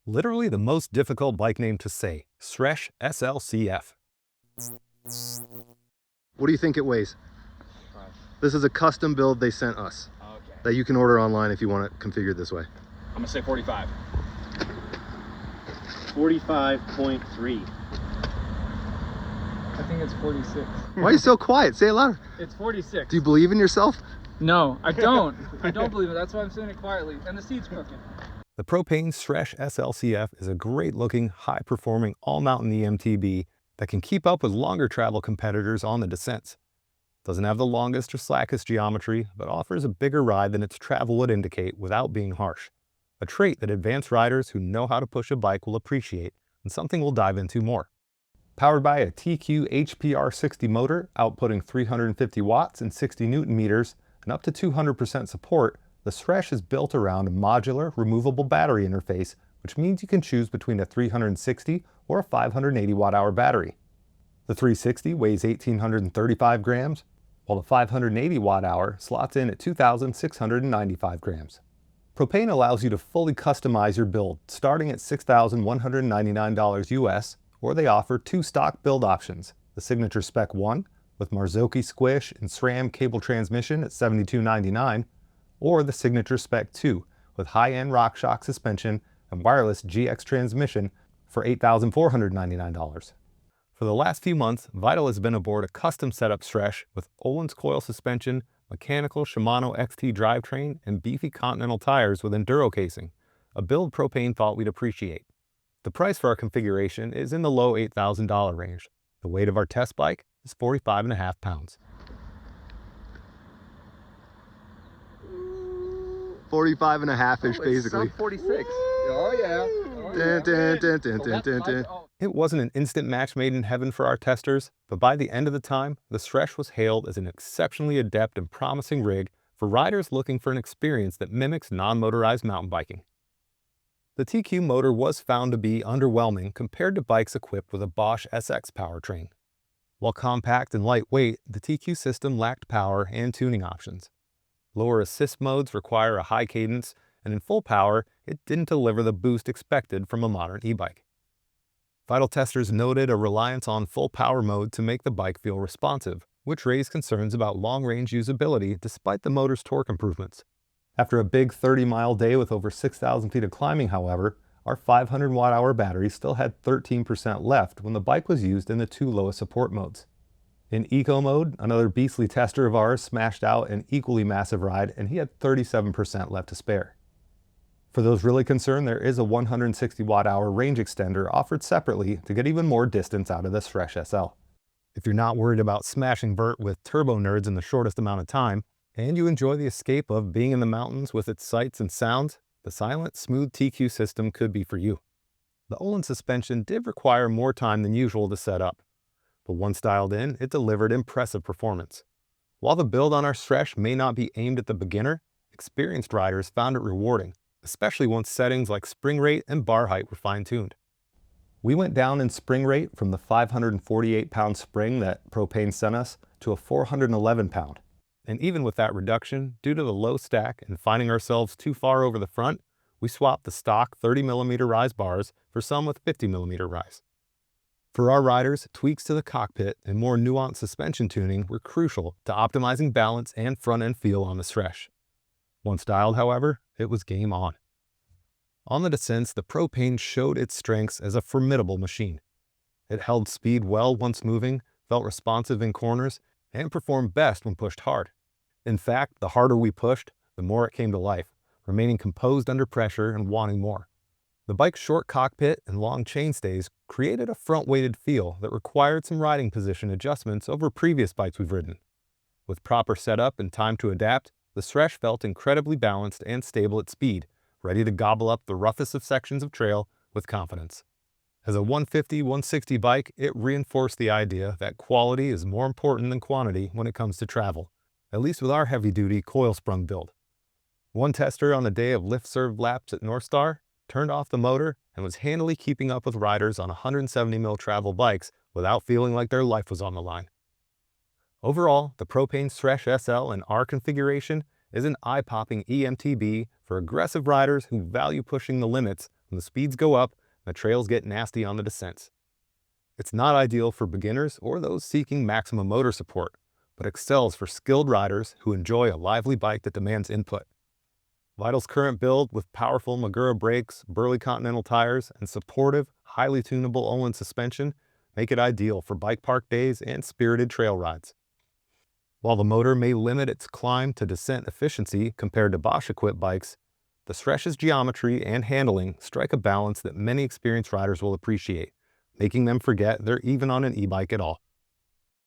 Literally the most difficult bike name to say, Sresh SL CF. What do you think it weighs? This is a custom build they sent us. Okay. That you can order online if you want it configured this way. I'm gonna say 45. 45.3. I think it's 46. Why are you so quiet? Say it louder. It's 46. Do you believe in yourself? No, I don't. I don't believe it. That's why I'm saying it quietly. And the seat's crooked. The Propain Sresh SL CF is a great-looking, high-performing, all-mountain eMTB that can keep up with longer travel competitors on the descents. Doesn't have the longest or slackest geometry, but offers a bigger ride than its travel would indicate without being harsh. A trait that advanced riders who know how to push a bike will appreciate, and something we'll dive into more. Powered by a TQ HPR60 motor, outputting 350 watts and 60 Newton meters, and up to 200% support, the Sresh is built around a modular, removable battery interface, which means you can choose between a 360 or a 580 watt-hour battery. The 360 weighs 1,835 grams, while the 580 watt-hour slots in at 2,695 grams. Propain allows you to fully customize your build, starting at $6,199 US, or they offer two stock build options, the Signature Spec 1 with Marzocchi squish and SRAM cable transmission at $72.99, or the Signature Spec 2 with high-end RockShox suspension and wireless GX transmission for $8,499. For the last few months, Vital has been aboard a custom setup Sresh with Öhlins coil suspension, mechanical Shimano XT drivetrain, and beefy Continental tires with enduro casing, a build Propain thought we'd appreciate. The price for our configuration is in the low $8,000 range. The weight of our test bike is 45.5 pounds. 45 and a half-ish, basically. 46. Oh yeah. It wasn't an instant match made in heaven for our testers, but by the end of the time, the Sresh was hailed as an exceptionally adept and promising rig for riders looking for an experience that mimics non-motorized mountain biking. The TQ motor was found to be underwhelming compared to bikes equipped with a Bosch SX powertrain. While compact and lightweight, the TQ system lacked power and tuning options. Lower assist modes require a high cadence, and in full power, it didn't deliver the boost expected from a modern e-bike. Vital testers noted a reliance on full power mode to make the bike feel responsive, which raised concerns about long-range usability despite the motor's torque improvements. After a big 30-mile day with over 6,000 feet of climbing, however, our 500 watt-hour battery still had 13% left when the bike was used in the two lowest support modes. In Eco mode, another beastly tester of ours smashed out an equally massive ride, and he had 37% left to spare. For those really concerned, there is a 160 watt-hour range extender offered separately to get even more distance out of the Sresh SL. If you're not worried about smashing vert with turbo nerds in the shortest amount of time, and you enjoy the escape of being in the mountains with its sights and sounds, the silent, smooth TQ system could be for you. The Öhlins suspension did require more time than usual to set up, but once dialed in, it delivered impressive performance. While the build on our Sresh may not be aimed at the beginner, experienced riders found it rewarding, especially once settings like spring rate and bar height were fine-tuned. We went down in spring rate from the 548-pound spring that Propain sent us to a 411-pound. And even with that reduction, due to the low stack and finding ourselves too far over the front, we swapped the stock 30mm rise bars for some with 50mm rise. For our riders, tweaks to the cockpit and more nuanced suspension tuning were crucial to optimizing balance and front-end feel on the Sresh. Once dialed, however, it was game on. On the descents, the Propain showed its strengths as a formidable machine. It held speed well once moving, felt responsive in corners, and performed best when pushed hard. In fact, the harder we pushed, the more it came to life, remaining composed under pressure and wanting more. The bike's short cockpit and long chainstays created a front-weighted feel that required some riding position adjustments over previous bikes we've ridden. With proper setup and time to adapt, the Sresh felt incredibly balanced and stable at speed, ready to gobble up the roughest of sections of trail with confidence. As a 150-160 bike, it reinforced the idea that quality is more important than quantity when it comes to travel, at least with our heavy-duty coil-sprung build. One tester on the day of lift-served laps at North Star turned off the motor and was handily keeping up with riders on 170mm travel bikes without feeling like their life was on the line. Overall, the Propain Sresh SL in our configuration is an eye-popping eMTB for aggressive riders who value pushing the limits when the speeds go up and the trails get nasty on the descents. It's not ideal for beginners or those seeking maximum motor support, but excels for skilled riders who enjoy a lively bike that demands input. Vital's current build with powerful Magura brakes, burly Continental tires, and supportive, highly tunable Öhlins suspension make it ideal for bike park days and spirited trail rides. While the motor may limit its climb to descent efficiency compared to Bosch-equipped bikes, the Sresh's geometry and handling strike a balance that many experienced riders will appreciate, making them forget they're even on an e-bike at all.